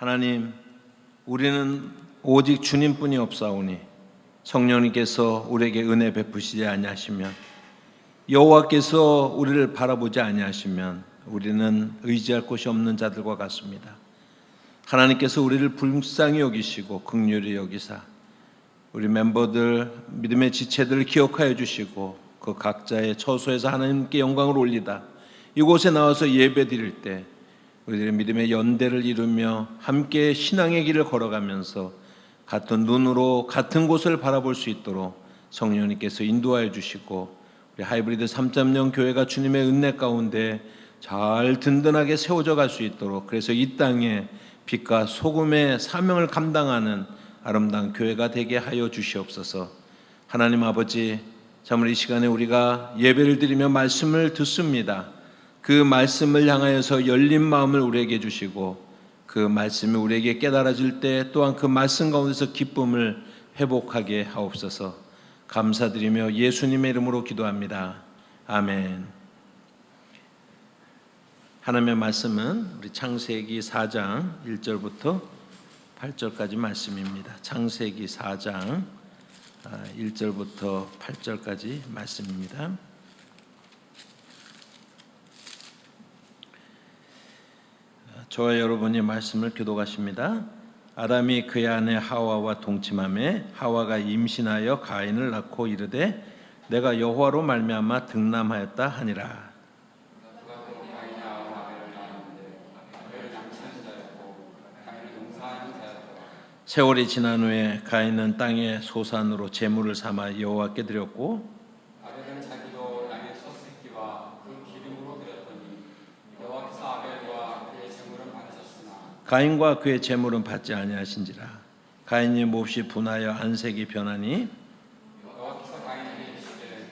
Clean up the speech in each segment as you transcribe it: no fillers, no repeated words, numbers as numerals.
하나님, 우리는 오직 주님뿐이 없사오니 성령님께서 우리에게 은혜 베푸시지 아니하시면, 여호와께서 우리를 바라보지 아니하시면 우리는 의지할 곳이 없는 자들과 같습니다. 하나님께서 우리를 불쌍히 여기시고 긍휼히 여기사 우리 멤버들, 믿음의 지체들을 기억하여 주시고 그 각자의 처소에서 하나님께 영광을 올리다 이곳에 나와서 예배 드릴 때 우리들의 믿음의 연대를 이루며 함께 신앙의 길을 걸어가면서 같은 눈으로 같은 곳을 바라볼 수 있도록 성령님께서 인도하여 주시고, 우리 하이브리드 3.0 교회가 주님의 은혜 가운데 잘 든든하게 세워져 갈 수 있도록, 그래서 이 땅에 빛과 소금의 사명을 감당하는 아름다운 교회가 되게 하여 주시옵소서. 하나님 아버지, 참으로 이 시간에 우리가 예배를 드리며 말씀을 듣습니다. 그 말씀을 향하여서 열린 마음을 우리에게 주시고, 그 말씀이 우리에게 깨달아질 때 또한 그 말씀 가운데서 기쁨을 회복하게 하옵소서. 감사드리며 예수님의 이름으로 기도합니다. 아멘. 하나님의 말씀은 우리 창세기 4장 1절부터 8절까지 말씀입니다. 창세기 4장 1절부터 8절까지 말씀입니다. 저와 여러분이 말씀을 교독하십니다. 아담이 그의 아내 하와와 동침하매 하와가 임신하여 가인을 낳고 이르되 내가 여호와로 말미암아 득남하였다 하니라. 세월이 지난 후에 가인은 땅의 소산으로 제물을 삼아 여호와께 드렸고, 아벨은 자기도 양의 첫 새끼와 그 기름으로 드렸더니 여호와께서 아벨과 그의 제물은 받으셨으나 가인과 그의 제물은 받지 아니하신지라. 가인이 몹시 분하여 안색이 변하니 여호와께서 가인에게 이르시되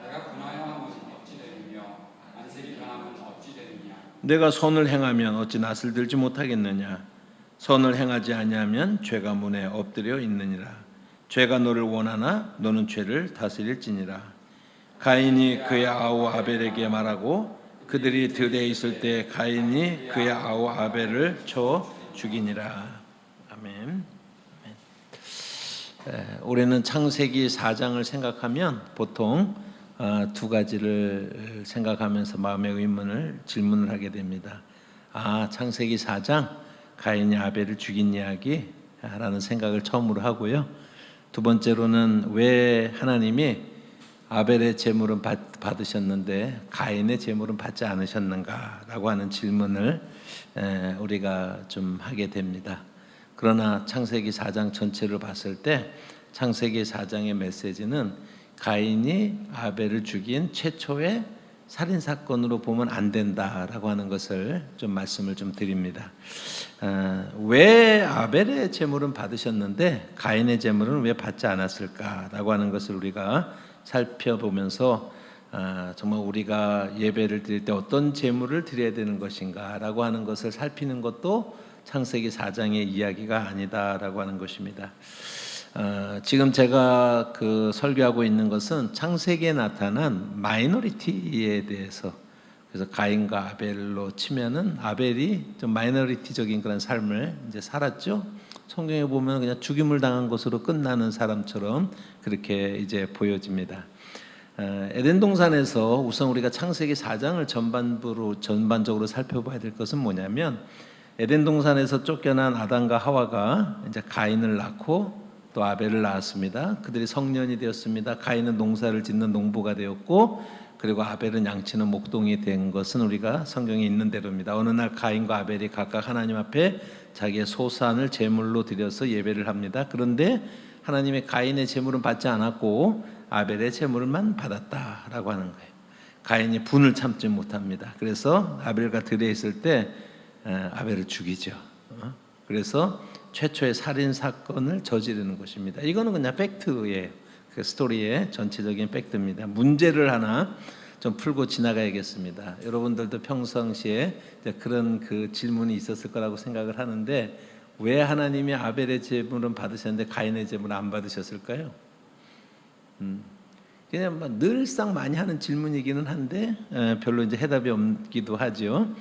내가 분하여 함은 어찌 되느냐 안색이 변함은 어찌 되느냐. 내가 선을 행하면 어찌 낯을 들지 못하겠느냐. 선을 행하지 아니하면 죄가 문에 엎드려 있느니라. 죄가 너를 원하나 너는 죄를 다스릴지니라. 가인이 그의 아우 아벨에게 말하고 그들이 들에 있을 때 가인이 그의 아우 아벨을 쳐 죽이니라. 아멘. 올해는 창세기 4장을 생각하면 보통 두 가지를 생각하면서 마음의 의문을 질문을 하게 됩니다. 창세기 4장 가인이 아벨을 죽인 이야기라는 생각을 처음으로 하고요. 두 번째로는 왜 하나님이 아벨의 제물은 받으셨는데 가인의 제물은 받지 않으셨는가라고 하는 질문을 우리가 좀 하게 됩니다. 그러나 창세기 4장 전체를 봤을 때 창세기 4장의 메시지는 가인이 아벨을 죽인 최초의 살인사건으로 보면 안 된다라고 하는 것을 좀 말씀을 좀 드립니다. 왜 아벨의 제물은 받으셨는데 가인의 제물은 왜 받지 않았을까라고 하는 것을 우리가 살펴보면서 정말 우리가 예배를 드릴 때 어떤 제물을 드려야 되는 것인가라고 하는 것을 살피는 것도 창세기 4장의 이야기가 아니다라고 하는 것입니다. 지금 제가 설교하고 있는 것은 창세기에 나타난 마이너리티에 대해서, 그래서 가인과 아벨로 치면은 아벨이 좀 마이너리티적인 그런 삶을 이제 살았죠. 성경에 보면 그냥 죽임을 당한 것으로 끝나는 사람처럼 그렇게 이제 보여집니다. 에덴 동산에서 우선 우리가 창세기 4장을 전반적으로 살펴봐야 될 것은 뭐냐면, 에덴 동산에서 쫓겨난 아담과 하와가 이제 가인을 낳고 또 아벨을 낳았습니다. 그들이 성년이 되었습니다. 가인은 농사를 짓는 농부가 되었고, 그리고 아벨은 양치는 목동이 된 것은 우리가 성경에 있는 대로입니다. 어느 날 가인과 아벨이 각각 하나님 앞에 자기의 소산을 제물로 드려서 예배를 합니다. 그런데 하나님의 가인의 제물은 받지 않았고 아벨의 제물만 받았다라고 하는 거예요. 가인이 분을 참지 못합니다. 그래서 아벨과 들에 있을 때 아벨을 죽이죠. 그래서 최초의 살인 사건을 저지르는 것입니다. 이거는 그냥 팩트예요. 그 스토리의 전체적인 팩트입니다. 문제를 하나 좀 풀고 지나가야겠습니다. 여러분들도 평상시에 그런 질문이 있었을 거라고 생각을 하는데, 왜 하나님이 아벨의 제물은 받으셨는데 가인의 제물은 안 받으셨을까요? 그냥 늘상 많이 하는 질문이기는 한데 별로 이제 해답이 없기도 하죠.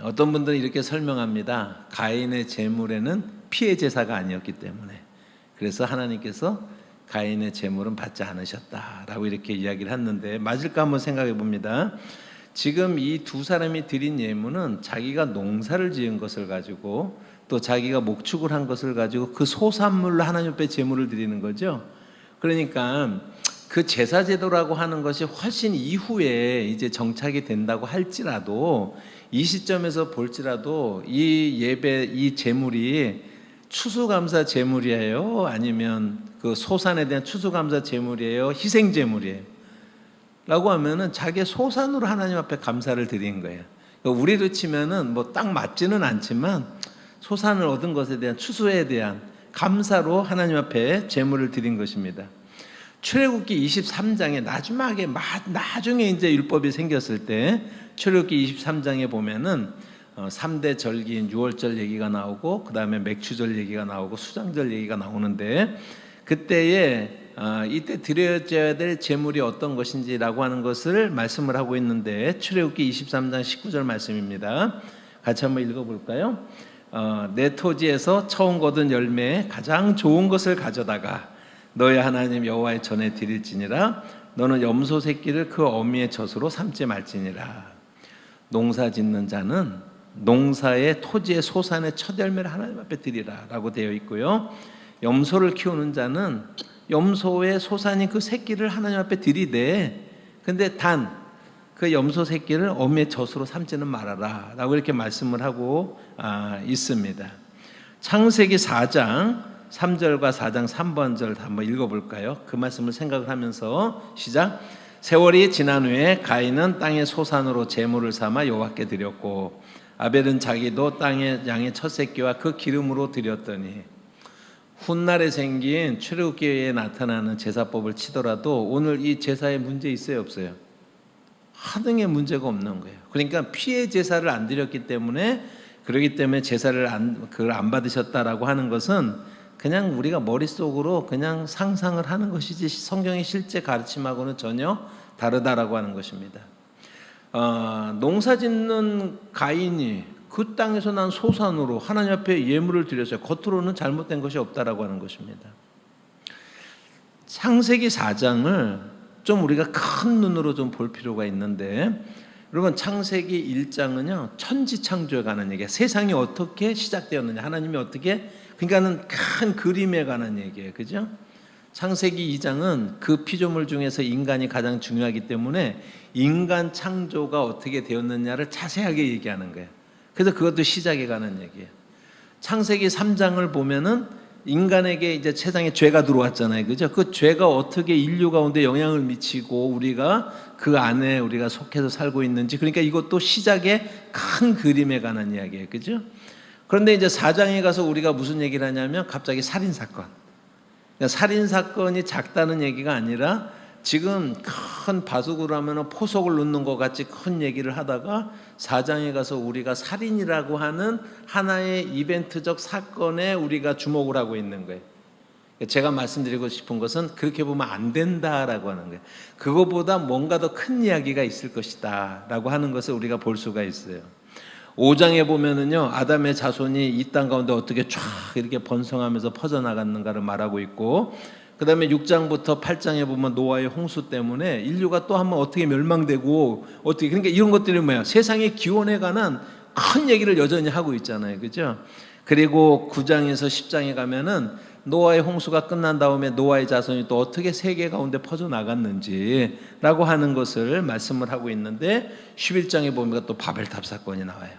어떤 분들은 이렇게 설명합니다. 가인의 제물에는 피해 제사가 아니었기 때문에, 그래서 하나님께서 가인의 제물은 받지 않으셨다라고 이렇게 이야기를 했는데, 맞을까 한번 생각해 봅니다. 지금 이 두 사람이 드린 예물은 자기가 농사를 지은 것을 가지고 또 자기가 목축을 한 것을 가지고 그 소산물로 하나님 앞에 제물을 드리는 거죠. 그러니까 그 제사 제도라고 하는 것이 훨씬 이후에 이제 정착이 된다고 할지라도, 이 시점에서 볼지라도 이 예배, 이 제물이 추수감사 제물이에요? 아니면 그 소산에 대한 추수감사 제물이에요? 희생 제물이에요? 라고 하면은 자기의 소산으로 하나님 앞에 감사를 드린 거예요. 그러니까 우리로 치면은 뭐 딱 맞지는 않지만 소산을 얻은 것에 대한 추수에 대한 감사로 하나님 앞에 제물을 드린 것입니다. 출애굽기 23장에 나중에 이제 율법이 생겼을 때 출애굽기 23장에 보면은 3대 절기인 유월절 얘기가 나오고, 그 다음에 맥추절 얘기가 나오고, 수장절 얘기가 나오는데, 그때에 이때 드려져야 될 제물이 어떤 것인지라고 하는 것을 말씀을 하고 있는데, 출애굽기 23장 19절 말씀입니다. 같이 한번 읽어볼까요? 내 토지에서 처음 거둔 열매에 가장 좋은 것을 가져다가 너의 하나님 여호와의 전에 드릴지니라. 너는 염소 새끼를 그 어미의 젖으로 삼지 말지니라. 농사 짓는 자는 농사의 토지의 소산의 첫 열매를 하나님 앞에 드리라 라고 되어 있고요, 염소를 키우는 자는 염소의 소산인 그 새끼를 하나님 앞에 드리되, 근데 단 그 염소 새끼를 어미의 젖으로 삼지는 말아라 라고 이렇게 말씀을 하고 있습니다. 창세기 4장 3절과 4장 3번절 한번 읽어볼까요? 그 말씀을 생각을 하면서 시작. 세월이 지난 후에 가인은 땅의 소산으로 제물을 삼아 여호와께 드렸고, 아벨은 자기도 땅의 양의 첫 새끼와 그 기름으로 드렸더니, 훗날에 생긴 출애굽기에 나타나는 제사법을 치더라도 오늘 이 제사에 문제 있어요, 없어요? 하등의 문제가 없는 거예요. 그러니까 피해 제사를 안 드렸기 때문에, 그러기 때문에 제사를 그걸 안 받으셨다라고 하는 것은 그냥 우리가 머릿속으로 그냥 상상을 하는 것이지 성경의 실제 가르침하고는 전혀 다르다라고 하는 것입니다. 농사 짓는 가인이 그 땅에서 난 소산으로 하나님 앞에 예물을 드렸어요. 겉으로는 잘못된 것이 없다라고 하는 것입니다. 창세기 4장을 좀 우리가 큰 눈으로 좀 볼 필요가 있는데, 여러분 창세기 1장은요 천지창조에 관한 얘기예요. 세상이 어떻게 시작되었느냐, 하나님이 어떻게, 그러니까는 큰 그림에 관한 얘기예요, 그죠? 창세기 2장은 그 피조물 중에서 인간이 가장 중요하기 때문에 인간 창조가 어떻게 되었느냐를 자세하게 얘기하는 거예요. 그래서 그것도 시작에 관한 얘기예요. 창세기 3장을 보면은 인간에게 이제 세상에 죄가 들어왔잖아요, 그죠? 그 죄가 어떻게 인류 가운데 영향을 미치고 우리가 그 안에 우리가 속해서 살고 있는지, 그러니까 이것도 시작의 큰 그림에 관한 이야기예요, 그죠? 그런데 이제 4장에 가서 우리가 무슨 얘기를 하냐면 갑자기 살인 사건. 그러니까 살인 사건이 작다는 얘기가 아니라 지금 큰 바둑으로 하면 포석을 놓는 것 같이 큰 얘기를 하다가 4장에 가서 우리가 살인이라고 하는 하나의 이벤트적 사건에 우리가 주목을 하고 있는 거예요. 제가 말씀드리고 싶은 것은 그렇게 보면 안 된다라고 하는 거예요. 그거보다 뭔가 더 큰 이야기가 있을 것이다 라고 하는 것을 우리가 볼 수가 있어요. 5장에 보면은요, 아담의 자손이 이 땅 가운데 어떻게 쫙 이렇게 번성하면서 퍼져나갔는가를 말하고 있고, 그 다음에 6장부터 8장에 보면 노아의 홍수 때문에 인류가 또 한번 어떻게 멸망되고, 어떻게, 그러니까 이런 것들이 뭐야? 세상의 기원에 관한 큰 얘기를 여전히 하고 있잖아요, 그죠? 그리고 9장에서 10장에 가면은 노아의 홍수가 끝난 다음에 노아의 자손이 또 어떻게 세계 가운데 퍼져나갔는지라고 하는 것을 말씀을 하고 있는데, 11장에 보면 또 바벨탑 사건이 나와요.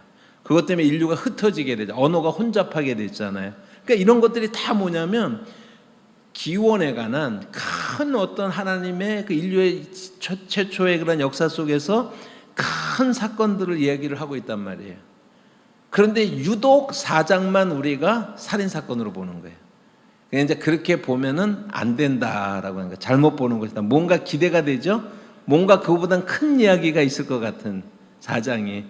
그것 때문에 인류가 흩어지게 되죠. 언어가 혼잡하게 됐잖아요. 그러니까 이런 것들이 다 뭐냐면 기원에 관한 큰 어떤 하나님의 그 인류의 최초의 그런 역사 속에서 큰 사건들을 이야기를 하고 있단 말이에요. 그런데 유독 4장만 우리가 살인 사건으로 보는 거예요. 이제 그렇게 보면은 안 된다라고 하는 거예요. 잘못 보는 것이다. 뭔가 기대가 되죠. 뭔가 그거보단 큰 이야기가 있을 것 같은 4장이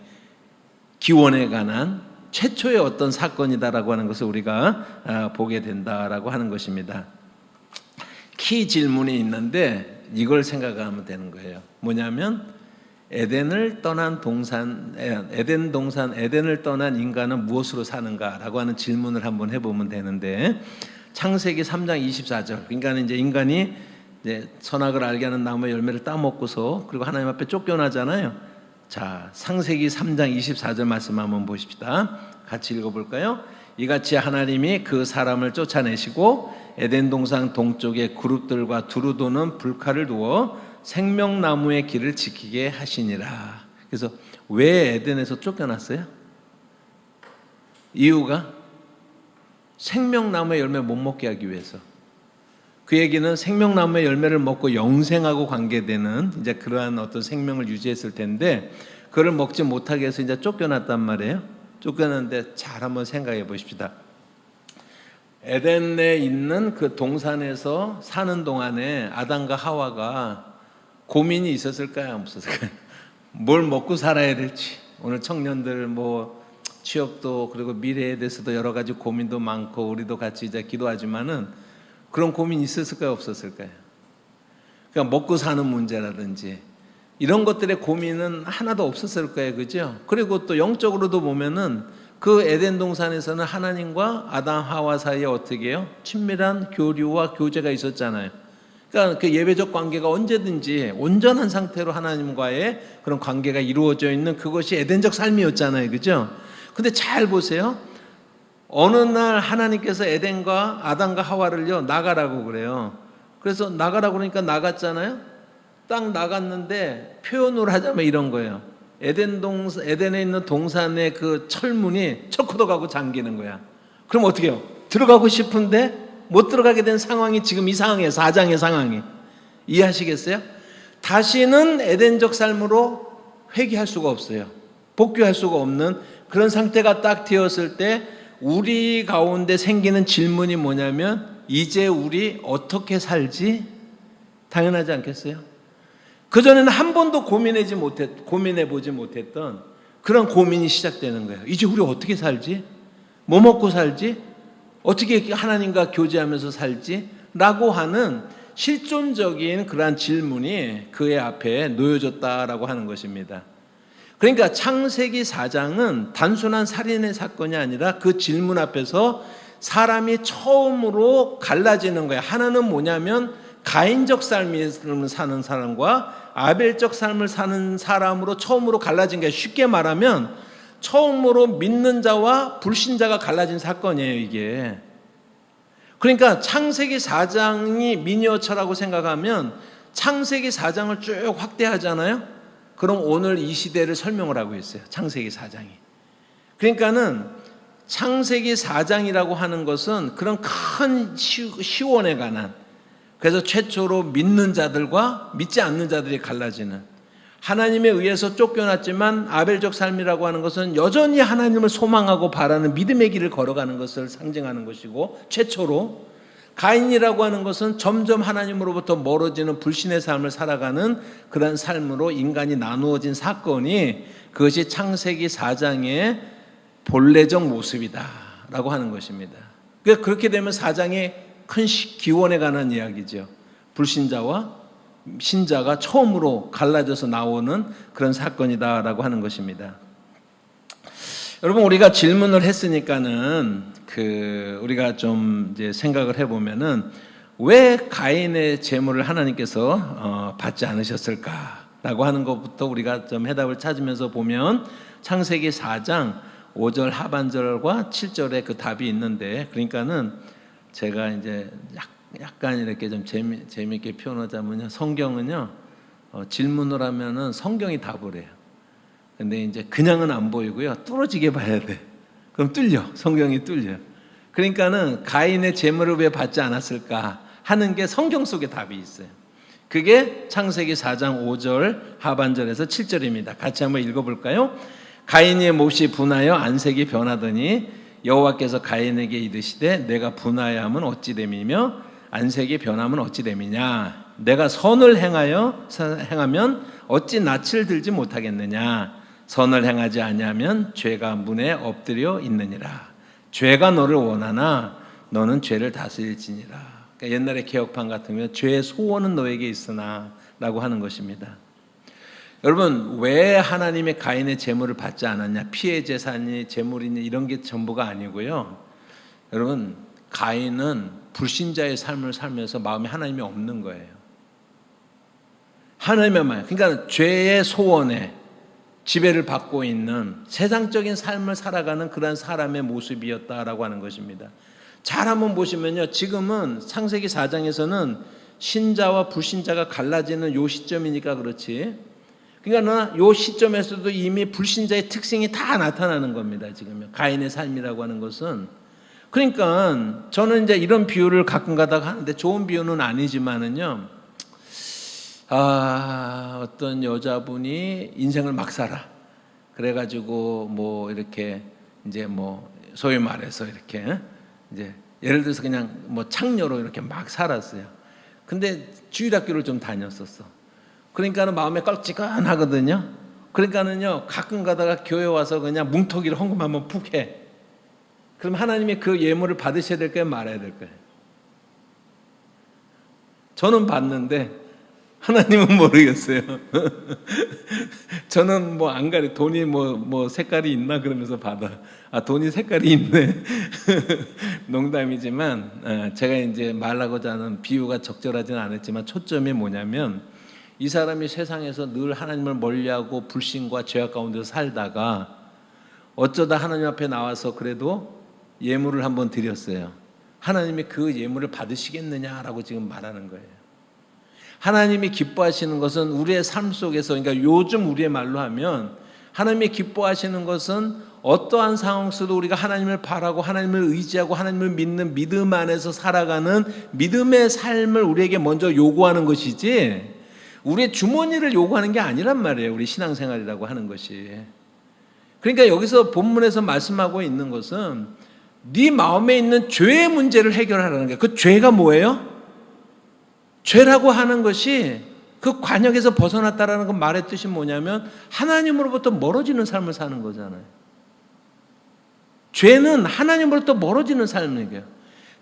기원에 관한 최초의 어떤 사건이다라고 하는 것을 우리가 보게 된다라고 하는 것입니다. 키 질문이 있는데 이걸 생각하면 되는 거예요. 뭐냐면 에덴을 떠난 에덴을 떠난 인간은 무엇으로 사는가라고 하는 질문을 한번 해보면 되는데, 창세기 3장 24절. 그러니까 이제 인간이 이제 선악을 알게 하는 나무의 열매를 따먹고서 그리고 하나님 앞에 쫓겨나잖아요. 자, 창세기 3장 24절 말씀 한번 보십시다. 같이 읽어볼까요? 이같이 하나님이 그 사람을 쫓아내시고 에덴 동산 동쪽에 그룹들과 두루 도는 불칼을 두어 생명나무의 길을 지키게 하시니라. 그래서 왜 에덴에서 쫓겨났어요? 이유가 생명나무의 열매 못 먹게 하기 위해서. 그 얘기는 생명나무의 열매를 먹고 영생하고 관계되는 이제 그러한 어떤 생명을 유지했을 텐데, 그걸 먹지 못하게 해서 이제 쫓겨났단 말이에요. 쫓겨났는데 잘 한번 생각해 보십시다. 에덴에 있는 그 동산에서 사는 동안에 아담과 하와가 고민이 있었을까요? 없었을까요? 뭘 먹고 살아야 될지. 오늘 청년들 뭐 취업도 그리고 미래에 대해서도 여러 가지 고민도 많고 우리도 같이 이제 기도하지만은 그런 고민이 있었을까요? 없었을까요? 그러니까 먹고 사는 문제라든지 이런 것들의 고민은 하나도 없었을 거예요. 그죠? 그리고 또 영적으로도 보면은 그 에덴 동산에서는 하나님과 아담 하와 사이에 어떻게 해요? 친밀한 교류와 교제가 있었잖아요. 그러니까 그 예배적 관계가 언제든지 온전한 상태로 하나님과의 그런 관계가 이루어져 있는 그것이 에덴적 삶이었잖아요. 그죠? 근데 잘 보세요. 어느 날 하나님께서 에덴과 아담과 하와를요 나가라고 그래요. 그래서 나가라고 그러니까 나갔잖아요. 딱 나갔는데 표현을 하자면 이런 거예요. 에덴에 있는 동산의 그 철문이 척후도 가고 잠기는 거야. 그럼 어떻게 해요? 들어가고 싶은데 못 들어가게 된 상황이 지금 이 상황이에요. 4장의 상황이. 이해하시겠어요? 다시는 에덴적 삶으로 회귀할 수가 없어요. 복귀할 수가 없는 그런 상태가 딱 되었을 때 우리 가운데 생기는 질문이 뭐냐면, 이제 우리 어떻게 살지? 당연하지 않겠어요? 그전에는 한 번도 고민해보지 못했던 그런 고민이 시작되는 거예요. 이제 우리 어떻게 살지? 뭐 먹고 살지? 어떻게 하나님과 교제하면서 살지? 라고 하는 실존적인 그러한 질문이 그의 앞에 놓여졌다라고 하는 것입니다. 그러니까 창세기 4장은 단순한 살인의 사건이 아니라 그 질문 앞에서 사람이 처음으로 갈라지는 거예요. 하나는 뭐냐면 가인적 삶을 사는 사람과 아벨적 삶을 사는 사람으로 처음으로 갈라진 거예요. 쉽게 말하면 처음으로 믿는 자와 불신자가 갈라진 사건이에요, 이게. 그러니까 창세기 4장이 미니어처라고 생각하면 창세기 4장을 쭉 확대하잖아요. 그럼 오늘 이 시대를 설명을 하고 있어요. 창세기 4장이. 그러니까는 창세기 4장이라고 하는 것은 그런 큰 시원에 관한, 그래서 최초로 믿는 자들과 믿지 않는 자들이 갈라지는, 하나님에 의해서 쫓겨났지만 아벨적 삶이라고 하는 것은 여전히 하나님을 소망하고 바라는 믿음의 길을 걸어가는 것을 상징하는 것이고, 최초로 가인이라고 하는 것은 점점 하나님으로부터 멀어지는 불신의 삶을 살아가는 그런 삶으로 인간이 나누어진 사건이, 그것이 창세기 4장의 본래적 모습이다라고 하는 것입니다. 그렇게 되면 4장의 큰 기원에 관한 이야기죠. 불신자와 신자가 처음으로 갈라져서 나오는 그런 사건이다라고 하는 것입니다. 여러분, 우리가 질문을 했으니까는 우리가 좀 이제 생각을 해보면은 왜 가인의 재물을 하나님께서 받지 않으셨을까라고 하는 것부터 우리가 좀 해답을 찾으면서 보면 창세기 4장 5절 하반절과 7절에 그 답이 있는데, 그러니까는 제가 이제 약간 이렇게 좀 재미있게 표현하자면요, 성경은요 질문을 하면은 성경이 답을 해요. 근데 이제 그냥은 안 보이고요, 뚫어지게 봐야 돼. 그럼 뚫려, 성경이 뚫려. 그러니까는 가인의 재물을 왜 받지 않았을까 하는 게 성경 속에 답이 있어요. 그게 창세기 4장 5절 하반절에서 7절입니다. 같이 한번 읽어볼까요? 가인의 몹시 분하여 안색이 변하더니 여호와께서 가인에게 이르시되 내가 분하여함은 어찌 됨이며 안색이 변함은 어찌 됨이냐? 내가 선을 행하면 어찌 낯을 들지 못하겠느냐? 선을 행하지 아니하면 죄가 문에 엎드려 있느니라. 죄가 너를 원하나 너는 죄를 다스릴지니라. 그러니까 옛날에 개혁판 같으면 죄의 소원은 너에게 있으나 라고 하는 것입니다. 여러분, 왜 하나님의 가인의 제물을 받지 않았냐? 피해 재산이 제물이니 이런 게 전부가 아니고요. 여러분, 가인은 불신자의 삶을 살면서 마음에 하나님이 없는 거예요. 하나님의 말, 그러니까 죄의 소원에 지배를 받고 있는 세상적인 삶을 살아가는 그런 사람의 모습이었다라고 하는 것입니다. 잘 한번 보시면요, 지금은 창세기 4장에서는 신자와 불신자가 갈라지는 요 시점이니까 그렇지. 그러니까 요 시점에서도 이미 불신자의 특징이 다 나타나는 겁니다. 지금 가인의 삶이라고 하는 것은. 그러니까 저는 이제 이런 비유를 가끔 가다가 하는데 좋은 비유는 아니지만은요. 어떤 여자분이 인생을 막 살아. 그래가지고 뭐 이렇게 이제 뭐 소위 말해서 이렇게 이제 예를 들어서 그냥 뭐 창녀로 이렇게 막 살았어요. 근데 주일학교를 좀 다녔었어. 그러니까는 마음에 껄찌끈하거든요. 그러니까는요, 가끔 가다가 교회 와서 그냥 뭉텅이를 헌금 한번 푹 해. 그럼 하나님이 그 예물을 받으셔야 될 거예요, 말아야 될 거예요? 저는 받는데 하나님은 모르겠어요. 저는 뭐 안 가리, 돈이 뭐 색깔이 있나 그러면서 받아. 돈이 색깔이 있네. 농담이지만 제가 이제 말하고자 하는 비유가 적절하지는 않았지만 초점이 뭐냐면, 이 사람이 세상에서 늘 하나님을 멀리하고 불신과 죄악 가운데서 살다가 어쩌다 하나님 앞에 나와서 그래도 예물을 한번 드렸어요. 하나님이 그 예물을 받으시겠느냐라고 지금 말하는 거예요. 하나님이 기뻐하시는 것은 우리의 삶 속에서, 그러니까 요즘 우리의 말로 하면 하나님이 기뻐하시는 것은 어떠한 상황 속에도 우리가 하나님을 바라고 하나님을 의지하고 하나님을 믿는 믿음 안에서 살아가는 믿음의 삶을 우리에게 먼저 요구하는 것이지, 우리의 주머니를 요구하는 게 아니란 말이에요. 우리 신앙생활이라고 하는 것이. 그러니까 여기서 본문에서 말씀하고 있는 것은 네 마음에 있는 죄의 문제를 해결하라는 거예요. 그 죄가 뭐예요? 죄라고 하는 것이 그 관역에서 벗어났다라는 그 말의 뜻이 뭐냐면 하나님으로부터 멀어지는 삶을 사는 거잖아요. 죄는 하나님으로부터 멀어지는 삶이에요.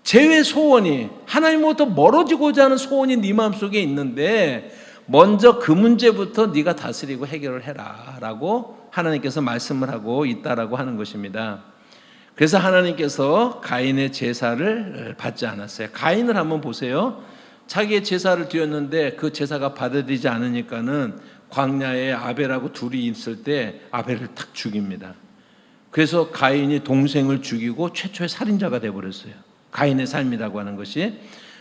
죄의 소원이 하나님으로부터 멀어지고자 하는 소원이 네 마음속에 있는데 먼저 그 문제부터 네가 다스리고 해결을 해라 라고 하나님께서 말씀을 하고 있다라고 하는 것입니다. 그래서 하나님께서 가인의 제사를 받지 않았어요. 가인을 한번 보세요. 자기의 제사를 드렸는데 그 제사가 받아들이지 않으니까는 광야에 아벨하고 둘이 있을 때 아벨을 탁 죽입니다. 그래서 가인이 동생을 죽이고 최초의 살인자가 되어버렸어요. 가인의 삶이라고 하는 것이.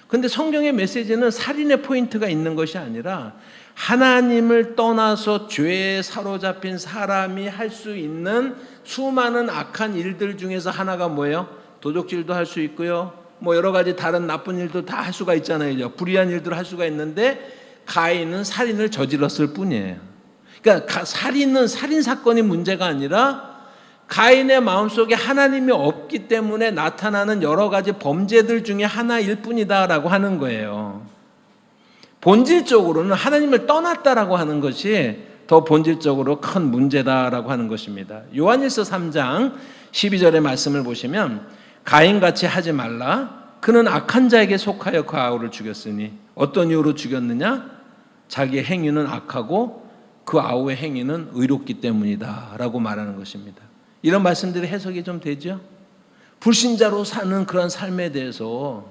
근데 성경의 메시지는 살인의 포인트가 있는 것이 아니라 하나님을 떠나서 죄에 사로잡힌 사람이 할 수 있는 수많은 악한 일들 중에서 하나가 뭐예요? 도적질도 할 수 있고요, 뭐 여러 가지 다른 나쁜 일도 다 할 수가 있잖아요. 불의한 일들을 할 수가 있는데 가인은 살인을 저질렀을 뿐이에요. 그러니까 살인은 살인 사건이 문제가 아니라 가인의 마음속에 하나님이 없기 때문에 나타나는 여러 가지 범죄들 중에 하나일 뿐이다라고 하는 거예요. 본질적으로는 하나님을 떠났다라고 하는 것이 더 본질적으로 큰 문제다라고 하는 것입니다. 요한일서 3장 12절의 말씀을 보시면 가인같이 하지 말라. 그는 악한 자에게 속하여 그 아우를 죽였으니 어떤 이유로 죽였느냐? 자기의 행위는 악하고 그 아우의 행위는 의롭기 때문이다 라고 말하는 것입니다. 이런 말씀들이 해석이 좀 되죠? 불신자로 사는 그런 삶에 대해서,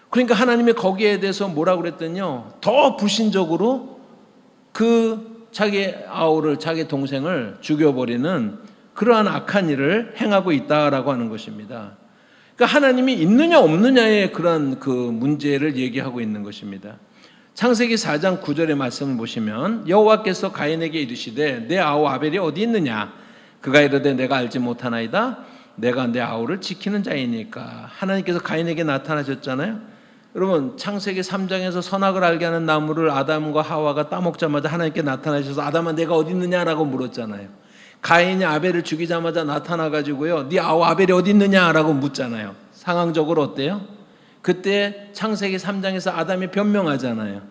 그러니까 하나님이 거기에 대해서 뭐라고 그랬더니요, 더 불신적으로 그 자기 아우를, 자기 동생을 죽여버리는 그러한 악한 일을 행하고 있다라고 하는 것입니다. 그러니까 하나님이 있느냐 없느냐의 그런 그 문제를 얘기하고 있는 것입니다. 창세기 4장 9절의 말씀을 보시면 여호와께서 가인에게 이르시되 내 아우 아벨이 어디 있느냐? 그가 이르되 내가 알지 못하나이다. 내가 내 아우를 지키는 자이니까. 하나님께서 가인에게 나타나셨잖아요. 여러분, 창세기 3장에서 선악을 알게 하는 나무를 아담과 하와가 따먹자마자 하나님께 나타나셔서 아담아 내가 어디 있느냐라고 물었잖아요. 가인이 아벨을 죽이자마자 나타나가지고요, 네 아우 아벨이 어디 있느냐라고 묻잖아요. 상황적으로 어때요? 그때 창세기 3장에서 아담이 변명하잖아요.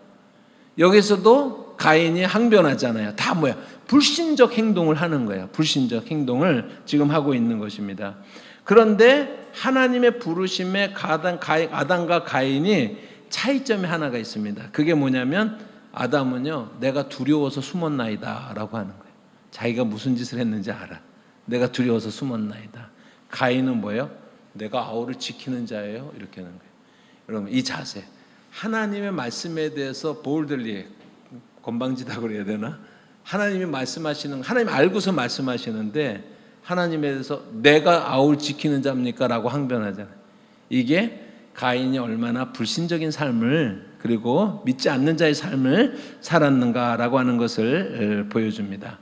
여기서도 가인이 항변하잖아요. 다 뭐야? 불신적 행동을 하는 거예요. 불신적 행동을 지금 하고 있는 것입니다. 그런데 하나님의 부르심에 아담과 가인이 차이점이 하나가 있습니다. 그게 뭐냐면 아담은요, 내가 두려워서 숨었나이다 라고 하는 거예요. 자기가 무슨 짓을 했는지 알아. 내가 두려워서 숨었나이다. 가인은 뭐예요? 내가 아우를 지키는 자예요. 이렇게 하는 거예요. 여러분, 이 자세, 하나님의 말씀에 대해서 볼들리, 건방지다 그래야 되나? 하나님이 말씀하시는, 하나님 알고서 말씀하시는데 하나님에 대해서 내가 아우를 지키는 자입니까? 라고 항변하잖아요. 이게 가인이 얼마나 불신적인 삶을, 그리고 믿지 않는 자의 삶을 살았는가라고 하는 것을 보여줍니다.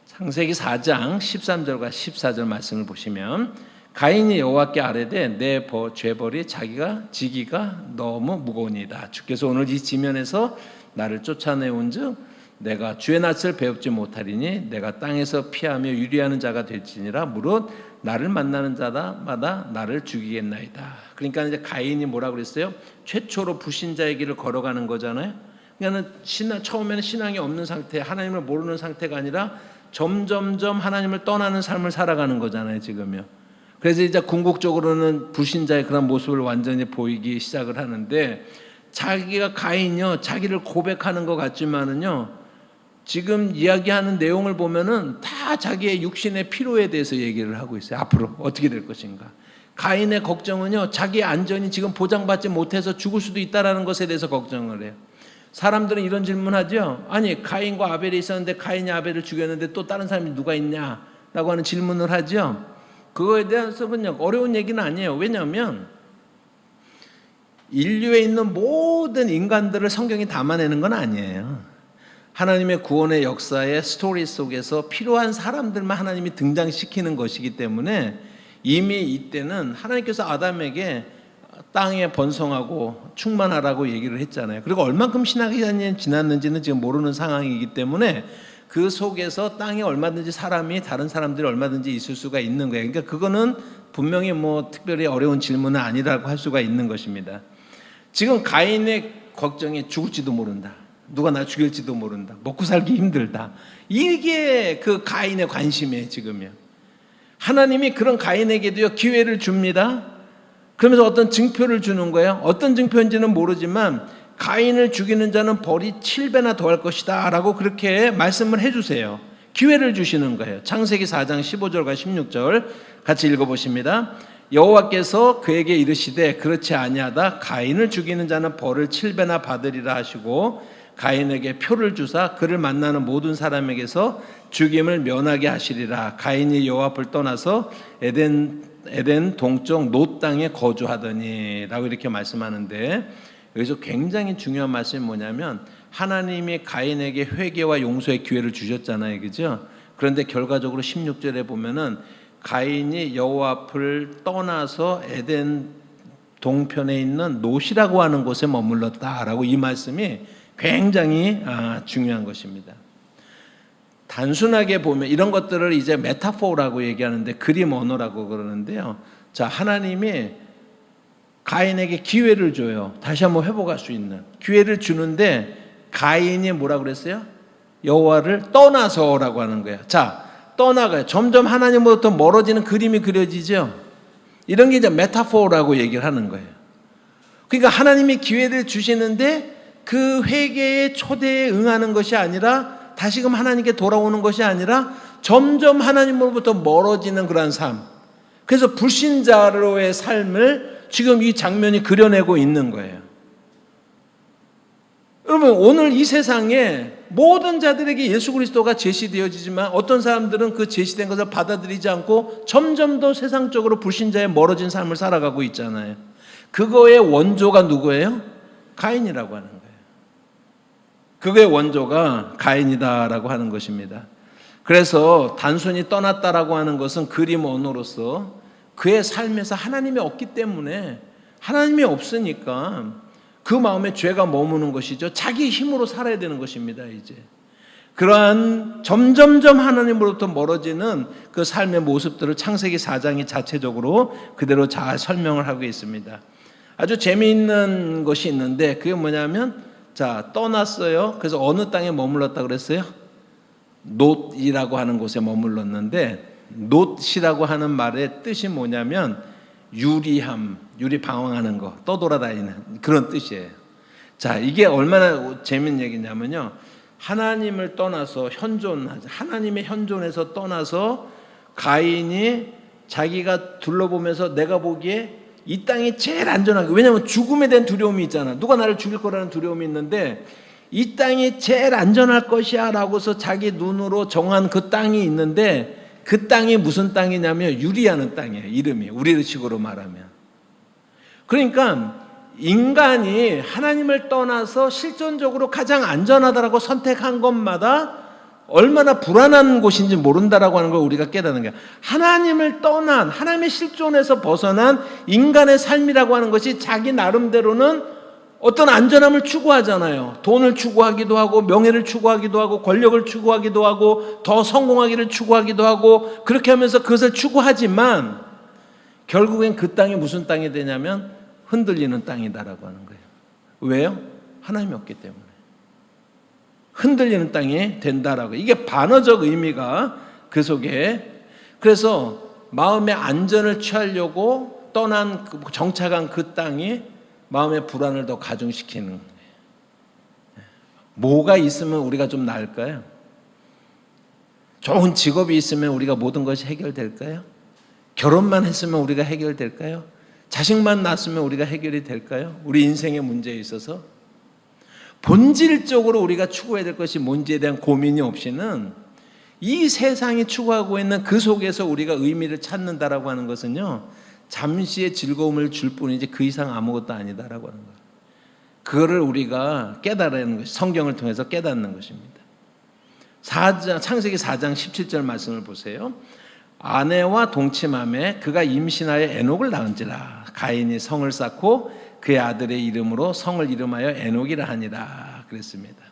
창세기 4장 13절과 14절 말씀을 보시면, 가인이 여호와께 아뢰되 내 죄벌이 자기가 지기가 너무 무거우니이다. 주께서 오늘 이 지면에서 나를 쫓아내온즉 내가 주의 낯을 배웁지 못하리니 내가 땅에서 피하며 유리하는 자가 될지니라. 무릇 나를 만나는 자마다 나를 죽이겠나이다. 그러니까 이제 가인이 뭐라고 그랬어요? 최초로 불신자의 길을 걸어가는 거잖아요. 그러니까 처음에는 신앙이 없는 상태, 하나님을 모르는 상태가 아니라 점점점 하나님을 떠나는 삶을 살아가는 거잖아요, 지금요. 그래서 이제 궁극적으로는 불신자의 그런 모습을 완전히 보이기 시작을 하는데, 자기가 가인이요, 자기를 고백하는 것 같지만은요, 지금 이야기하는 내용을 보면은 다 자기의 육신의 피로에 대해서 얘기를 하고 있어요. 앞으로 어떻게 될 것인가. 가인의 걱정은요, 자기의 안전이 지금 보장받지 못해서 죽을 수도 있다라는 것에 대해서 걱정을 해요. 사람들은 이런 질문하죠. 아니, 가인과 아벨이 있었는데 가인이 아벨을 죽였는데 또 다른 사람이 누가 있냐라고 하는 질문을 하죠. 그거에 대해서 그냥 어려운 얘기는 아니에요. 왜냐하면 인류에 있는 모든 인간들을 성경이 담아내는 건 아니에요. 하나님의 구원의 역사의 스토리 속에서 필요한 사람들만 하나님이 등장시키는 것이기 때문에, 이미 이때는 하나님께서 아담에게 땅에 번성하고 충만하라고 얘기를 했잖아요. 그리고 얼만큼 신학이 지났는지는 지금 모르는 상황이기 때문에 그 속에서 땅에 얼마든지 사람이, 다른 사람들이 얼마든지 있을 수가 있는 거예요. 그러니까 그거는 분명히 뭐 특별히 어려운 질문은 아니라고 할 수가 있는 것입니다. 지금 가인의 걱정이 죽을지도 모른다, 누가 나 죽일지도 모른다, 먹고 살기 힘들다, 이게 그 가인의 관심이에요. 지금요. 하나님이 그런 가인에게도요 기회를 줍니다. 그러면서 어떤 증표를 주는 거예요. 어떤 증표인지는 모르지만 가인을 죽이는 자는 벌이 7배나 더할 것이다 라고 그렇게 말씀을 해주세요. 기회를 주시는 거예요. 창세기 4장 15절과 16절 같이 읽어보십니다. 여호와께서 그에게 이르시되 그렇지 아니하다. 가인을 죽이는 자는 벌을 7배나 받으리라 하시고 가인에게 표를 주사 그를 만나는 모든 사람에게서 죽임을 면하게 하시리라. 가인이 여호와 앞을 떠나서 에덴 동쪽 놋 땅에 거주하더니 라고 이렇게 말씀하는데, 여기서 굉장히 중요한 말씀이 뭐냐면, 하나님이 가인에게 회개와 용서의 기회를 주셨잖아요, 그죠? 그런데 결과적으로 16절에 보면은 가인이 여호와 앞을 떠나서 에덴 동편에 있는 놋이라고 하는 곳에 머물렀다라고, 이 말씀이 굉장히 중요한 것입니다. 단순하게 보면 이런 것들을 이제 메타포라고 얘기하는데, 그림 언어라고 그러는데요. 자, 하나님이 가인에게 기회를 줘요. 다시 한번 회복할 수 있는 기회를 주는데, 가인이 뭐라고 그랬어요? 여호와를 떠나서라고 하는 거예요. 자, 떠나가요. 점점 하나님으로부터 멀어지는 그림이 그려지죠. 이런 게 이제 메타포라고 얘기를 하는 거예요. 그러니까 하나님이 기회를 주시는데 그 회개의 초대에 응하는 것이 아니라, 다시금 하나님께 돌아오는 것이 아니라 점점 하나님으로부터 멀어지는 그러한 삶. 그래서 불신자로의 삶을 지금 이 장면이 그려내고 있는 거예요. 여러분, 오늘 이 세상에 모든 자들에게 예수 그리스도가 제시되어지지만 어떤 사람들은 그 제시된 것을 받아들이지 않고 점점 더 세상적으로 불신자에 멀어진 삶을 살아가고 있잖아요. 그거의 원조가 누구예요? 가인이라고 하는 거예요. 그거의 원조가 가인이다라고 하는 것입니다. 그래서 단순히 떠났다라고 하는 것은 그림 언어로서 그의 삶에서 하나님이 없기 때문에, 하나님이 없으니까 그 마음에 죄가 머무는 것이죠. 자기 힘으로 살아야 되는 것입니다. 이제 그러한 점점점 하나님으로부터 멀어지는 그 삶의 모습들을 창세기 4장이 자체적으로 그대로 잘 설명을 하고 있습니다. 아주 재미있는 것이 있는데, 그게 뭐냐면, 자, 떠났어요. 그래서 어느 땅에 머물렀다 그랬어요? 놋이라고 하는 곳에 머물렀는데, 놋이라고 하는 말의 뜻이 뭐냐면 유리함, 유리 방황하는 거, 떠돌아다니는 그런 뜻이에요. 자, 이게 얼마나 재밌는 얘기냐면요. 하나님을 떠나서 하나님의 현존에서 떠나서 가인이 자기가 둘러보면서 내가 보기에 이 땅이 제일 안전하게, 왜냐하면 죽음에 대한 두려움이 있잖아. 누가 나를 죽일 거라는 두려움이 있는데 이 땅이 제일 안전할 것이야 라고서 자기 눈으로 정한 그 땅이 있는데 그 땅이 무슨 땅이냐면 유리하는 땅이에요. 이름이 우리식으로 말하면. 그러니까 인간이 하나님을 떠나서 실존적으로 가장 안전하다라고 선택한 것마다 얼마나 불안한 곳인지 모른다라고 하는 걸 우리가 깨닫는 거야. 하나님을 떠난, 하나님의 실존에서 벗어난 인간의 삶이라고 하는 것이 자기 나름대로는 어떤 안전함을 추구하잖아요. 돈을 추구하기도 하고 명예를 추구하기도 하고 권력을 추구하기도 하고 더 성공하기를 추구하기도 하고 그렇게 하면서 그것을 추구하지만 결국엔 그 땅이 무슨 땅이 되냐면 흔들리는 땅이다라고 하는 거예요. 왜요? 하나님이 없기 때문에. 흔들리는 땅이 된다라고. 이게 반어적 의미가 그 속에. 그래서 마음의 안전을 취하려고 떠난 정착한 그 땅이 마음의 불안을 더 가중시키는 거예요. 뭐가 있으면 우리가 좀 나을까요? 좋은 직업이 있으면 우리가 모든 것이 해결될까요? 결혼만 했으면 우리가 해결될까요? 자식만 낳았으면 우리가 해결이 될까요? 우리 인생의 문제에 있어서 본질적으로 우리가 추구해야 될 것이 뭔지에 대한 고민이 없이는 이 세상이 추구하고 있는 그 속에서 우리가 의미를 찾는다라고 하는 것은요, 잠시의 즐거움을 줄 뿐이지 그 이상 아무것도 아니다라고 하는 거예요. 그거를 우리가 깨달아내는 것이 성경을 통해서 깨닫는 것입니다. 창세기 4장 17절 말씀을 보세요. 아내와 동침함에 그가 임신하여 에녹을 낳은지라. 가인이 성을 쌓고 그의 아들의 이름으로 성을 이름하여 에녹이라 하니라 그랬습니다.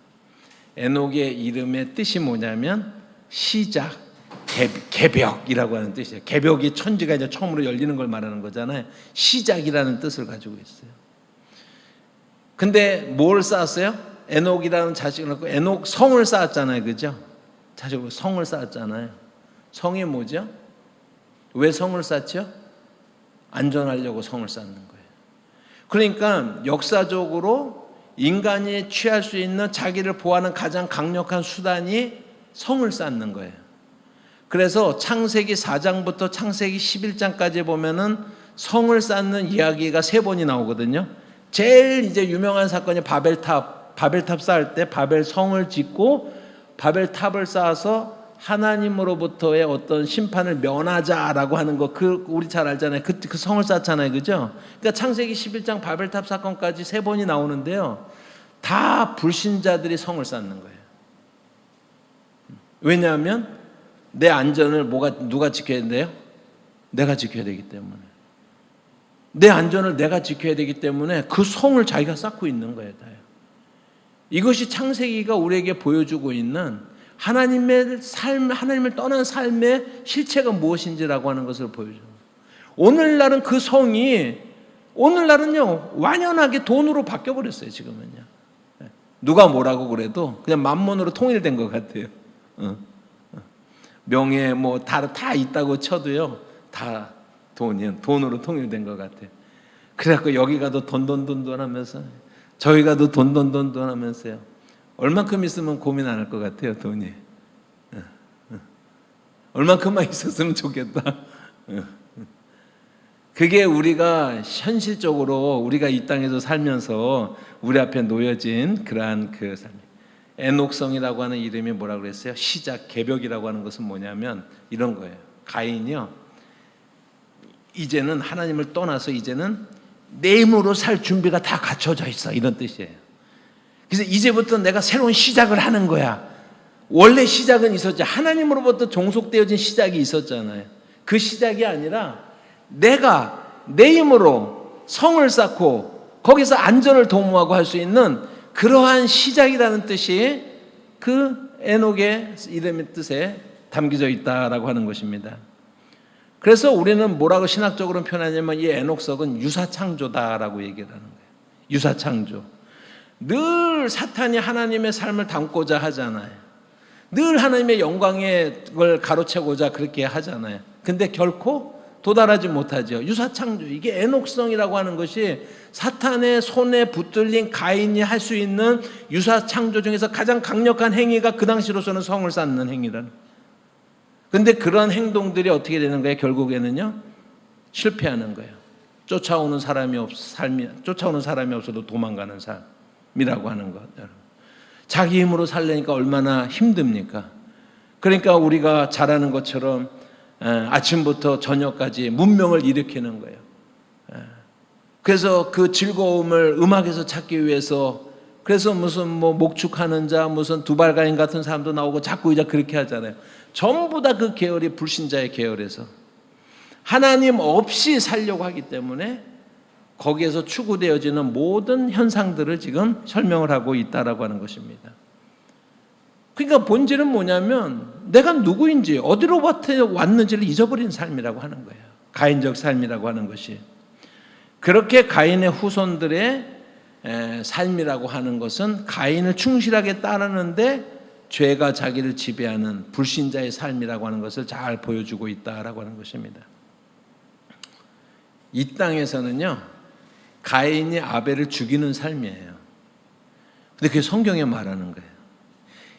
에녹의 이름의 뜻이 뭐냐면 시작, 개벽이라고 하는 뜻이에요. 개벽이 천지가 이제 처음으로 열리는 걸 말하는 거잖아요. 시작이라는 뜻을 가지고 있어요. 근데 뭘 쌓았어요? 에녹이라는 자식을 낳고 에녹 성을 쌓았잖아요. 그죠? 자식으로 성을 쌓았잖아요. 성이 뭐죠? 왜 성을 쌓죠? 안전하려고 성을 쌓는 거예요. 그러니까 역사적으로 인간이 취할 수 있는 자기를 보호하는 가장 강력한 수단이 성을 쌓는 거예요. 그래서 창세기 4장부터 창세기 11장까지 보면은 성을 쌓는 이야기가 3번이 나오거든요. 제일 이제 유명한 사건이 바벨탑 쌓을 때 바벨 성을 짓고 바벨탑을 쌓아서 하나님으로부터의 어떤 심판을 면하자라고 하는 거, 우리 잘 알잖아요. 그 성을 쌓잖아요. 그죠? 그러니까 창세기 11장 바벨탑 사건까지 3번이 나오는데요. 다 불신자들이 성을 쌓는 거예요. 왜냐하면 내 안전을 누가 지켜야 돼요? 내가 지켜야 되기 때문에. 내 안전을 내가 지켜야 되기 때문에 그 성을 자기가 쌓고 있는 거예요. 다요. 이것이 창세기가 우리에게 보여주고 있는 하나님의 삶, 하나님을 떠난 삶의 실체가 무엇인지라고 하는 것을 보여줘요. 오늘날은 그 성이, 오늘날은요, 완연하게 돈으로 바뀌어버렸어요, 지금은요. 누가 뭐라고 그래도 그냥 만몬으로 통일된 것 같아요. 명예, 다 있다고 쳐도요, 다 돈으로 통일된 것 같아요. 그래갖고 여기 가도 돈 하면서, 저희 가도 돈 하면서요. 얼만큼 있으면 고민 안 할 것 같아요, 돈이. 얼만큼만 있었으면 좋겠다. 그게 우리가 현실적으로 우리가 이 땅에서 살면서 우리 앞에 놓여진 그러한 그 삶. 에녹성이라고 하는 이름이 뭐라고 그랬어요? 시작, 개벽이라고 하는 것은 뭐냐면 이런 거예요. 가인이요, 이제는 하나님을 떠나서 이제는 내 힘으로 살 준비가 다 갖춰져 있어, 이런 뜻이에요. 그래서 이제부터 내가 새로운 시작을 하는 거야. 원래 시작은 있었지. 하나님으로부터 종속되어진 시작이 있었잖아요. 그 시작이 아니라 내가 내 힘으로 성을 쌓고 거기서 안전을 도모하고 할 수 있는 그러한 시작이라는 뜻이 그 에녹의 이름의 뜻에 담겨져 있다라고 하는 것입니다. 그래서 우리는 뭐라고 신학적으로 표현하냐면 이 에녹석은 유사창조다라고 얘기를 하는 거예요. 유사창조. 늘 사탄이 하나님의 삶을 담고자 하잖아요. 늘 하나님의 영광의 걸 가로채고자 그렇게 하잖아요. 근데 결코 도달하지 못하죠. 유사창조, 이게 애녹성이라고 하는 것이 사탄의 손에 붙들린 가인이 할 수 있는 유사창조 중에서 가장 강력한 행위가 그 당시로서는 성을 쌓는 행위라는. 근데 그런 행동들이 어떻게 되는 거예요? 결국에는요, 실패하는 거예요. 쫓아오는 사람이 없어도 도망가는 삶이라고 하는 것. 자기 힘으로 살려니까 얼마나 힘듭니까? 그러니까 우리가 잘하는 것처럼 아침부터 저녁까지 문명을 일으키는 거예요. 그래서 그 즐거움을 음악에서 찾기 위해서, 그래서 무슨 뭐 목축하는 자, 무슨 두발가인 같은 사람도 나오고 자꾸 이제 그렇게 하잖아요. 전부 다 그 계열이 불신자의 계열에서 하나님 없이 살려고 하기 때문에 거기에서 추구되어지는 모든 현상들을 지금 설명을 하고 있다라고 하는 것입니다. 그러니까 본질은 뭐냐면 내가 누구인지 어디로부터 왔는지를 잊어버린 삶이라고 하는 거예요. 가인적 삶이라고 하는 것이. 그렇게 가인의 후손들의 삶이라고 하는 것은 가인을 충실하게 따르는데 죄가 자기를 지배하는 불신자의 삶이라고 하는 것을 잘 보여주고 있다라고 하는 것입니다. 이 땅에서는요, 가인이 아벨을 죽이는 삶이에요. 근데 그게 성경에 말하는 거예요.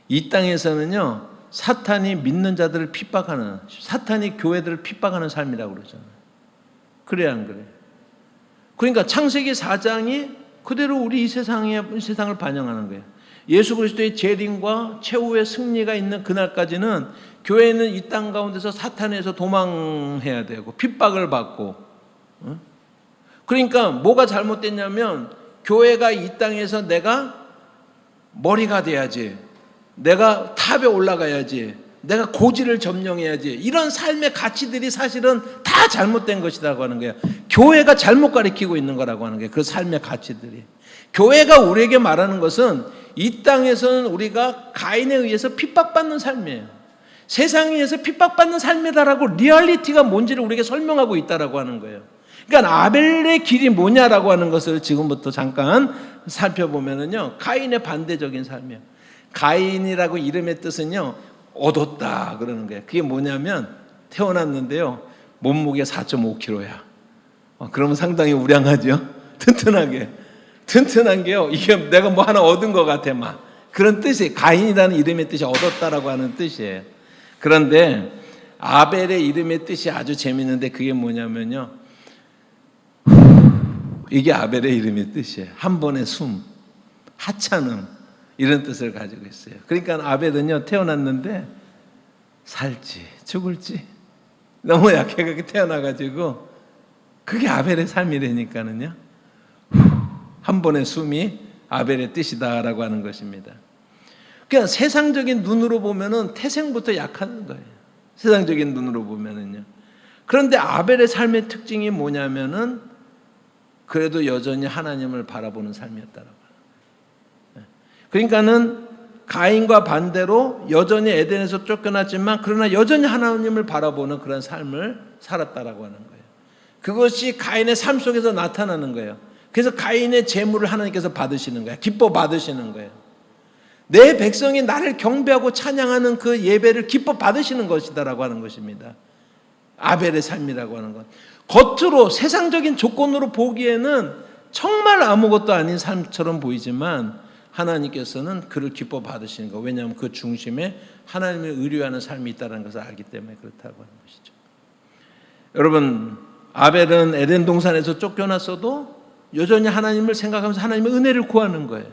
이 땅에서는요, 사탄이 믿는 자들을 핍박하는, 사탄이 교회들을 핍박하는 삶이라고 그러잖아요. 그래야 안 그래요? 그러니까 창세기 4장이 그대로 우리 이 세상을 반영하는 거예요. 예수 그리스도의 재림과 최후의 승리가 있는 그날까지는 교회는 이 땅 가운데서 사탄에서 도망해야 되고 핍박을 받고. 그러니까 뭐가 잘못됐냐면 교회가 이 땅에서 내가 머리가 돼야지, 내가 탑에 올라가야지, 내가 고지를 점령해야지, 이런 삶의 가치들이 사실은 다 잘못된 것이라고 하는 거예요. 교회가 잘못 가르치고 있는 거라고 하는 거예요. 그 삶의 가치들이. 교회가 우리에게 말하는 것은 이 땅에서는 우리가 가인에 의해서 핍박받는 삶이에요. 세상에 의해서 핍박받는 삶이다라고 리얼리티가 뭔지를 우리에게 설명하고 있다라고 하는 거예요. 그러니까 아벨의 길이 뭐냐라고 하는 것을 지금부터 잠깐 살펴보면은요, 가인의 반대적인 삶이에요. 가인이라고 이름의 뜻은요, 얻었다 그러는 거예요. 그게 뭐냐면 태어났는데요, 몸무게 4.5kg야. 그러면 상당히 우량하죠. 튼튼한 게요, 이게 내가 뭐 하나 얻은 것 같아, 막 그런 뜻이, 가인이라는 이름의 뜻이 얻었다라고 하는 뜻이에요. 그런데 아벨의 이름의 뜻이 아주 재밌는데 그게 뭐냐면요, 이게 아벨의 이름의 뜻이에요. 한 번의 숨, 하찮음, 이런 뜻을 가지고 있어요. 그러니까 아벨은요, 태어났는데 살지 죽을지 너무 약하게 태어나가지고 그게 아벨의 삶이라니까는요. 한 번의 숨이 아벨의 뜻이다라고 하는 것입니다. 그러니까 세상적인 눈으로 보면은 태생부터 약한 거예요. 세상적인 눈으로 보면은요. 그런데 아벨의 삶의 특징이 뭐냐면은 그래도 여전히 하나님을 바라보는 삶이었다라고 해요. 그러니까는 가인과 반대로 여전히 에덴에서 쫓겨났지만 그러나 여전히 하나님을 바라보는 그런 삶을 살았다라고 하는 거예요. 그것이 가인의 삶 속에서 나타나는 거예요. 그래서 가인의 재물을 하나님께서 받으시는 거예요. 기뻐 받으시는 거예요. 내 백성이 나를 경배하고 찬양하는 그 예배를 기뻐 받으시는 것이다라고 하는 것입니다. 아벨의 삶이라고 하는 것. 겉으로 세상적인 조건으로 보기에는 정말 아무것도 아닌 삶처럼 보이지만 하나님께서는 그를 기뻐 받으시는 거. 왜냐하면 그 중심에 하나님을 의뢰하는 삶이 있다는 것을 알기 때문에 그렇다고 하는 것이죠. 여러분, 아벨은 에덴 동산에서 쫓겨났어도 여전히 하나님을 생각하면서 하나님의 은혜를 구하는 거예요.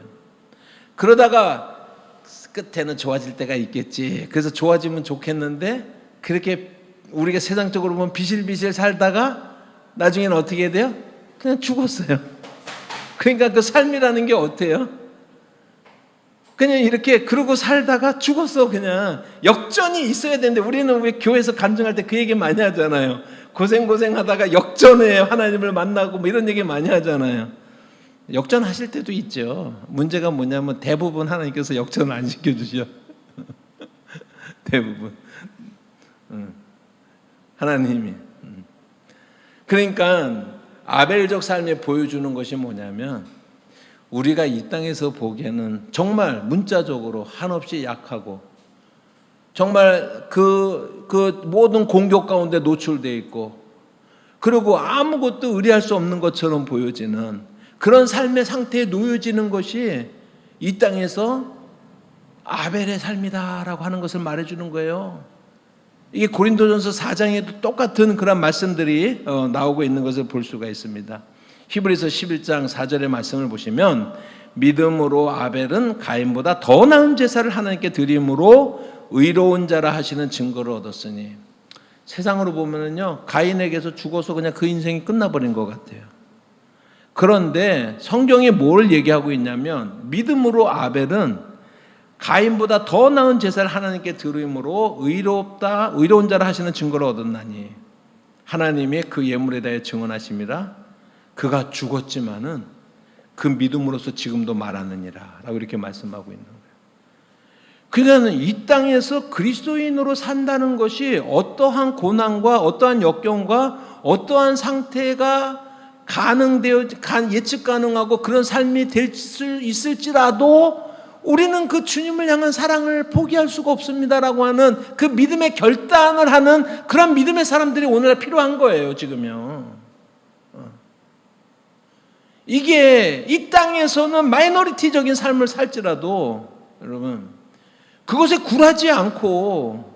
그러다가 끝에는 좋아질 때가 있겠지. 그래서 좋아지면 좋겠는데 그렇게 우리가 세상적으로 보면 비실비실 살다가 나중에는 어떻게 돼요? 그냥 죽었어요. 그러니까 그 삶이라는 게 어때요? 그냥 이렇게 그러고 살다가 죽었어. 그냥 역전이 있어야 되는데 우리는 왜 교회에서 간증할 때 그 얘기 많이 하잖아요. 고생하다가 역전해 하나님을 만나고 뭐 이런 얘기 많이 하잖아요. 역전하실 때도 있죠. 문제가 뭐냐면 대부분 하나님께서 역전을 안 시켜주셔. 대부분 하나님이. 그러니까 아벨적 삶에 보여주는 것이 뭐냐면 우리가 이 땅에서 보기에는 정말 문자적으로 한없이 약하고 정말 그 모든 공격 가운데 노출되어 있고 그리고 아무것도 의뢰할 수 없는 것처럼 보여지는 그런 삶의 상태에 놓여지는 것이 이 땅에서 아벨의 삶이다라고 하는 것을 말해주는 거예요. 이게 고린도전서 4장에도 똑같은 그런 말씀들이 나오고 있는 것을 볼 수가 있습니다. 히브리서 11장 4절의 말씀을 보시면 믿음으로 아벨은 가인보다 더 나은 제사를 하나님께 드림으로 의로운 자라 하시는 증거를 얻었으니, 세상으로 보면은요 가인에게서 죽어서 그냥 그 인생이 끝나버린 것 같아요. 그런데 성경이 뭘 얘기하고 있냐면 믿음으로 아벨은 가인보다 더 나은 제사를 하나님께 드림으로 의로운 자라 하시는 증거를 얻었나니 하나님이 그 예물에 대해 증언하심이라 그가 죽었지만은 그 믿음으로서 지금도 말하느니라 라고 이렇게 말씀하고 있는 거예요. 그러니까 이 땅에서 그리스도인으로 산다는 것이 어떠한 고난과 어떠한 역경과 어떠한 상태가 예측 가능하고 그런 삶이 될 수 있을지라도 우리는 그 주님을 향한 사랑을 포기할 수가 없습니다라고 하는 그 믿음의 결단을 하는 그런 믿음의 사람들이 오늘날 필요한 거예요, 지금요. 이게 이 땅에서는 마이너리티적인 삶을 살지라도 여러분 그것에 굴하지 않고,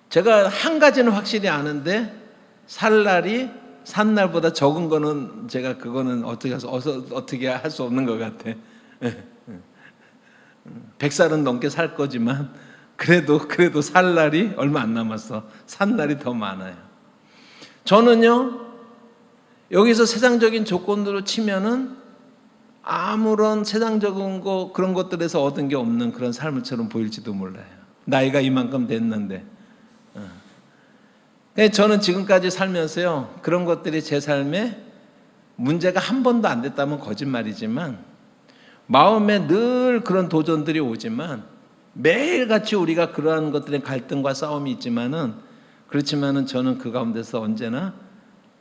제가 한 가지는 확실히 아는데 살 날이 산 날보다 적은 거는 제가 그거는 어떻게 할 수 없는 것 같아. 100살은 넘게 살 거지만 그래도 살 날이 얼마 안 남았어. 산 날이 더 많아요. 저는요 여기서 세상적인 조건으로 치면은 아무런 세상적인 그런 것들에서 얻은 게 없는 그런 삶을처럼 보일지도 몰라요. 나이가 이만큼 됐는데. 저는 지금까지 살면서요 그런 것들이 제 삶에 문제가 한 번도 안 됐다면 거짓말이지만 마음에 늘 그런 도전들이 오지만 매일같이 우리가 그러한 것들의 갈등과 싸움이 있지만은 그렇지만은 저는 그 가운데서 언제나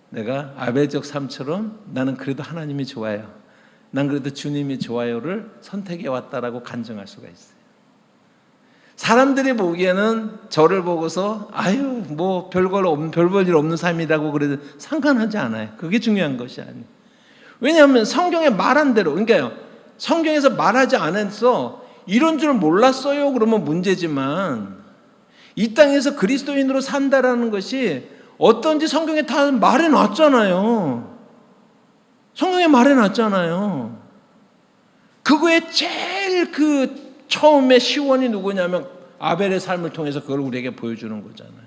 내가 아벨적 삶처럼 나는 그래도 하나님이 좋아요, 난 그래도 주님이 좋아요를 선택해 왔다라고 간증할 수가 있어요. 사람들이 보기에는 저를 보고서 아유 뭐 별볼 일 없는 삶이라고 그래도 상관하지 않아요. 그게 중요한 것이 아니에요. 왜냐하면 성경에 말한 대로, 그러니까요 성경에서 말하지 않아서 이런 줄 몰랐어요 그러면 문제지만 이 땅에서 그리스도인으로 산다라는 것이 어떤지 성경에 다 말해놨잖아요. 성경에 말해놨잖아요. 그거에 제일 처음에 시원이 누구냐면 아벨의 삶을 통해서 그걸 우리에게 보여주는 거잖아요.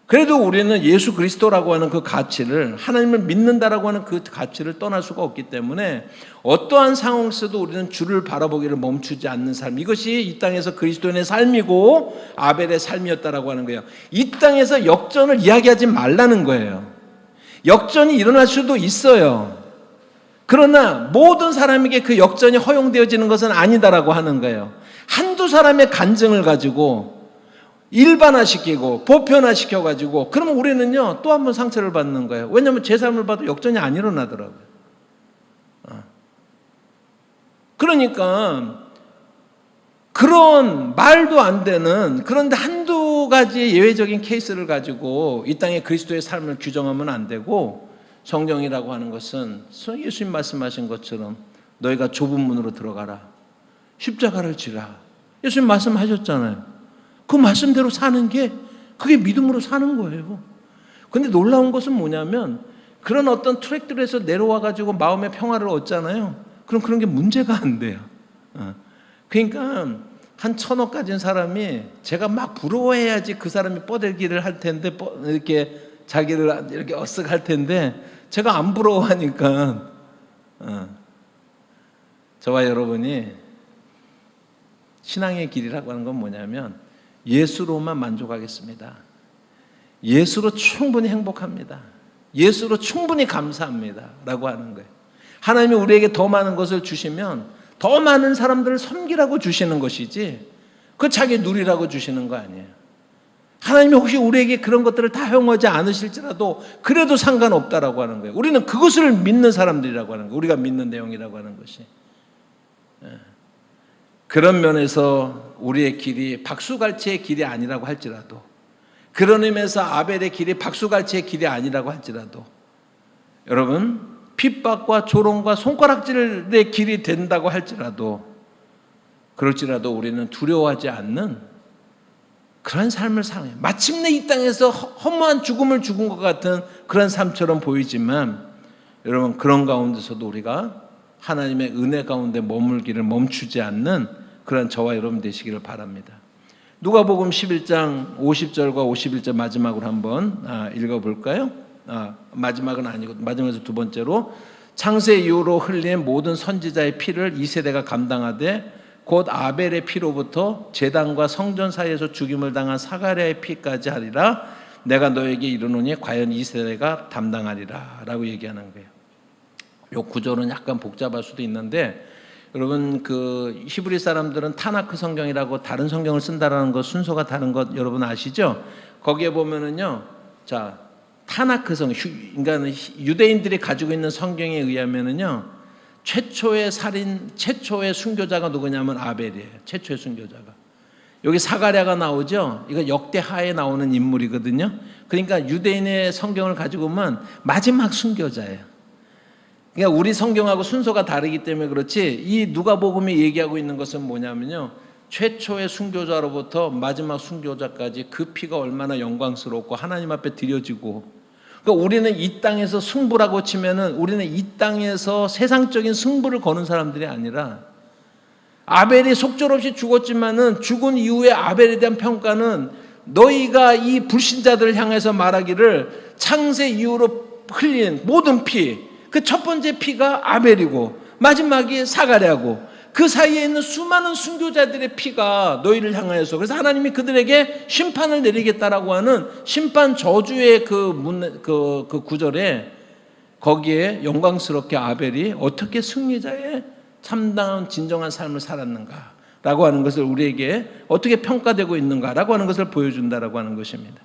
그래도 우리는 예수 그리스도라고 하는 그 가치를, 하나님을 믿는다라고 하는 그 가치를 떠날 수가 없기 때문에 어떠한 상황 속에서도 우리는 주를 바라보기를 멈추지 않는 삶, 이것이 이 땅에서 그리스도인의 삶이고 아벨의 삶이었다라고 하는 거예요. 이 땅에서 역전을 이야기하지 말라는 거예요. 역전이 일어날 수도 있어요. 그러나 모든 사람에게 그 역전이 허용되어지는 것은 아니다라고 하는 거예요. 한두 사람의 간증을 가지고 일반화시키고 보편화시켜가지고 그러면 우리는요 또 한 번 상처를 받는 거예요. 왜냐하면 제 삶을 봐도 역전이 안 일어나더라고요. 그러니까 그런 말도 안 되는, 그런데 한두 가지 예외적인 케이스를 가지고 이 땅에 그리스도의 삶을 규정하면 안 되고, 성경이라고 하는 것은 예수님 말씀하신 것처럼 너희가 좁은 문으로 들어가라, 십자가를 지라, 예수님 말씀하셨잖아요. 그 말씀대로 사는 게 그게 믿음으로 사는 거예요. 근데 놀라운 것은 뭐냐면 그런 어떤 트랙들에서 내려와 가지고 마음의 평화를 얻잖아요. 그럼 그런 게 문제가 안 돼요. 그러니까 한 1,000억 가진 사람이 제가 막 부러워해야지 그 사람이 뻗들기를 할 텐데, 이렇게 자기를 이렇게 어쓱 할 텐데 제가 안 부러워하니까 저와 여러분이 신앙의 길이라고 하는 건 뭐냐면 예수로만 만족하겠습니다. 예수로 충분히 행복합니다. 예수로 충분히 감사합니다 라고 하는 거예요. 하나님이 우리에게 더 많은 것을 주시면 더 많은 사람들을 섬기라고 주시는 것이지 그 자기 누리라고 주시는 거 아니에요. 하나님이 혹시 우리에게 그런 것들을 다 허용하지 않으실지라도 그래도 상관없다라고 하는 거예요. 우리는 그것을 믿는 사람들이라고 하는 거예요. 우리가 믿는 내용이라고 하는 것이. 그런 면에서 우리의 길이 박수갈채의 길이 아니라고 할지라도 그런 의미에서 아벨의 길이 박수갈치의 길이 아니라고 할지라도 여러분 핍박과 조롱과 손가락질의 길이 된다고 할지라도 그럴지라도 우리는 두려워하지 않는 그런 삶을 살아요. 마침내 이 땅에서 허무한 죽음을 죽은 것 같은 그런 삶처럼 보이지만 여러분 그런 가운데서도 우리가 하나님의 은혜 가운데 머물기를 멈추지 않는 그런 저와 여러분 되시기를 바랍니다. 누가복음 11장 50절과 51절 마지막으로 한번 읽어볼까요? 마지막은 아니고 마지막에서 두 번째로 창세 이후로 흘린 모든 선지자의 피를 이 세대가 감당하되 곧 아벨의 피로부터 제단과 성전 사이에서 죽임을 당한 사가랴의 피까지 하리라. 내가 너에게 이르노니 과연 이 세대가 담당하리라 라고 얘기하는 거예요. 이 구절은 약간 복잡할 수도 있는데 여러분 그 히브리 사람들은 타나크 성경이라고 다른 성경을 쓴다라는 것 순서가 다른 것 여러분 아시죠? 거기에 보면은요, 자 타나크 성경, 그러니까 유대인들이 가지고 있는 성경에 의하면은요, 최초의 살인, 최초의 순교자가 누구냐면 아벨이에요. 최초의 순교자가. 여기 사가랴가 나오죠. 이거 역대하에 나오는 인물이거든요. 그러니까 유대인의 성경을 가지고 보면 마지막 순교자예요. 그러니까 우리 성경하고 순서가 다르기 때문에 그렇지 이 누가복음이 얘기하고 있는 것은 뭐냐면요, 최초의 순교자로부터 마지막 순교자까지 그 피가 얼마나 영광스럽고 하나님 앞에 드려지고, 그러니까 우리는 이 땅에서 승부라고 치면은 우리는 이 땅에서 세상적인 승부를 거는 사람들이 아니라 아벨이 속절없이 죽었지만은 죽은 이후에 아벨에 대한 평가는 너희가 이 불신자들을 향해서 말하기를 창세 이후로 흘린 모든 피, 그 첫 번째 피가 아벨이고 마지막이 사가랴고 그 사이에 있는 수많은 순교자들의 피가 너희를 향하여서, 그래서 하나님이 그들에게 심판을 내리겠다라고 하는 심판 저주의 그 구절에 거기에 영광스럽게 아벨이 어떻게 승리자의 참다운 진정한 삶을 살았는가라고 하는 것을 우리에게 어떻게 평가되고 있는가라고 하는 것을 보여준다라고 하는 것입니다.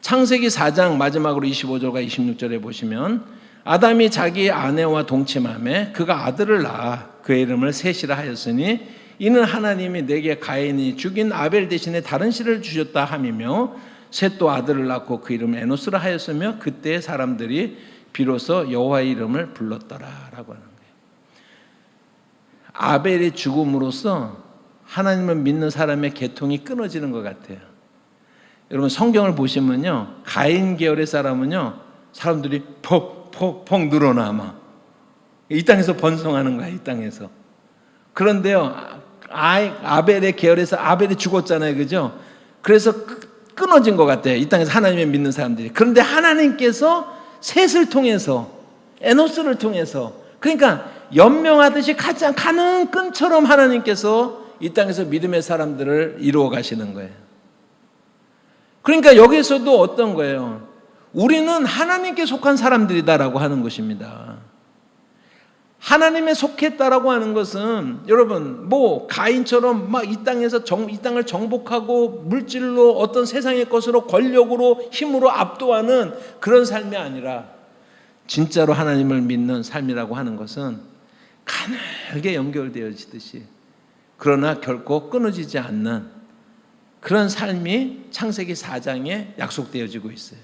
창세기 4장 마지막으로 25절과 26절에 보시면 아담이 자기 아내와 동침하며 그가 아들을 낳아 그의 이름을 셋이라 하였으니 이는 하나님이 내게 가인이 죽인 아벨 대신에 다른 씨를 주셨다 함이며 셋도 아들을 낳고 그 이름을 에노스라 하였으며 그때 사람들이 비로소 여호와의 이름을 불렀더라라고 하는 거예요. 아벨의 죽음으로써 하나님을 믿는 사람의 계통이 끊어지는 것 같아요. 여러분 성경을 보시면요, 가인 계열의 사람은요 사람들이 퍽 늘어나 막 이 땅에서 번성하는 거야, 이 땅에서. 그런데요, 아벨의 계열에서 아벨이 죽었잖아요, 그죠? 그래서 끊어진 것 같아요, 이 땅에서 하나님을 믿는 사람들이. 그런데 하나님께서 셋을 통해서, 에노스를 통해서, 그러니까 연명하듯이 가는 끈처럼 하나님께서 이 땅에서 믿음의 사람들을 이루어 가시는 거예요. 그러니까 여기서도 어떤 거예요? 우리는 하나님께 속한 사람들이다라고 하는 것입니다. 하나님에 속했다라고 하는 것은 여러분 뭐 가인처럼 막 이 땅에서 이 땅을 정복하고 물질로 어떤 세상의 것으로 권력으로 힘으로 압도하는 그런 삶이 아니라 진짜로 하나님을 믿는 삶이라고 하는 것은 가늘게 연결되어지듯이 그러나 결코 끊어지지 않는 그런 삶이 창세기 4장에 약속되어지고 있어요.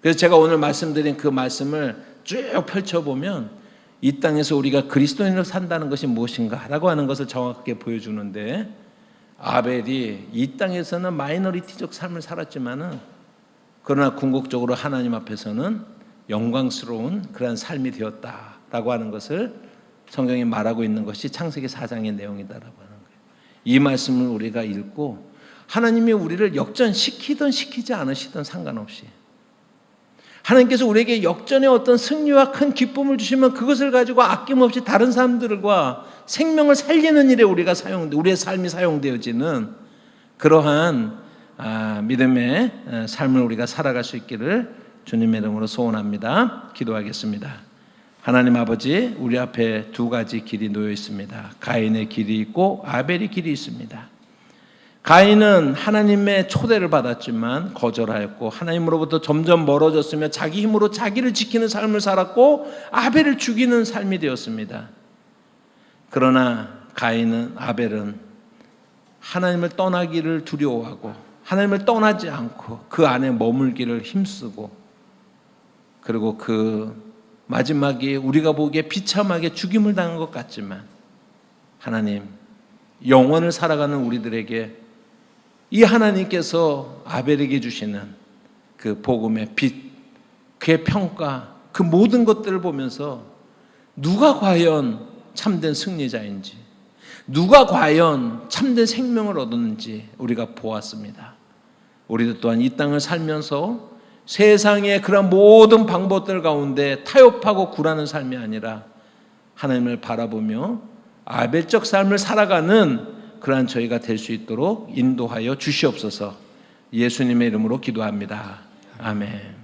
그래서 제가 오늘 말씀드린 그 말씀을 쭉 펼쳐보면 이 땅에서 우리가 그리스도인으로 산다는 것이 무엇인가라고 하는 것을 정확하게 보여주는데, 아벨이 이 땅에서는 마이너리티적 삶을 살았지만은 그러나 궁극적으로 하나님 앞에서는 영광스러운 그런 삶이 되었다라고 하는 것을 성경이 말하고 있는 것이 창세기 4장의 내용이다라고 하는 거예요. 이 말씀을 우리가 읽고 하나님이 우리를 역전시키든 시키지 않으시든 상관없이 하나님께서 우리에게 역전의 어떤 승리와 큰 기쁨을 주시면 그것을 가지고 아낌없이 다른 사람들과 생명을 살리는 일에 우리의 삶이 사용되어지는 그러한 믿음의 삶을 우리가 살아갈 수 있기를 주님의 이름으로 소원합니다. 기도하겠습니다. 하나님 아버지, 우리 앞에 두 가지 길이 놓여 있습니다. 가인의 길이 있고 아벨의 길이 있습니다. 가인은 하나님의 초대를 받았지만 거절하였고 하나님으로부터 점점 멀어졌으며 자기 힘으로 자기를 지키는 삶을 살았고 아벨을 죽이는 삶이 되었습니다. 그러나 아벨은 하나님을 떠나기를 두려워하고 하나님을 떠나지 않고 그 안에 머물기를 힘쓰고, 그리고 그 마지막에 우리가 보기에 비참하게 죽임을 당한 것 같지만 하나님, 영원을 살아가는 우리들에게 이 하나님께서 아벨에게 주시는 그 복음의 빛, 그의 평가, 그 모든 것들을 보면서 누가 과연 참된 승리자인지, 누가 과연 참된 생명을 얻었는지 우리가 보았습니다. 우리도 또한 이 땅을 살면서 세상의 그런 모든 방법들 가운데 타협하고 굴하는 삶이 아니라 하나님을 바라보며 아벨적 삶을 살아가는 그러한 저희가 될 수 있도록 인도하여 주시옵소서. 예수님의 이름으로 기도합니다. 아멘.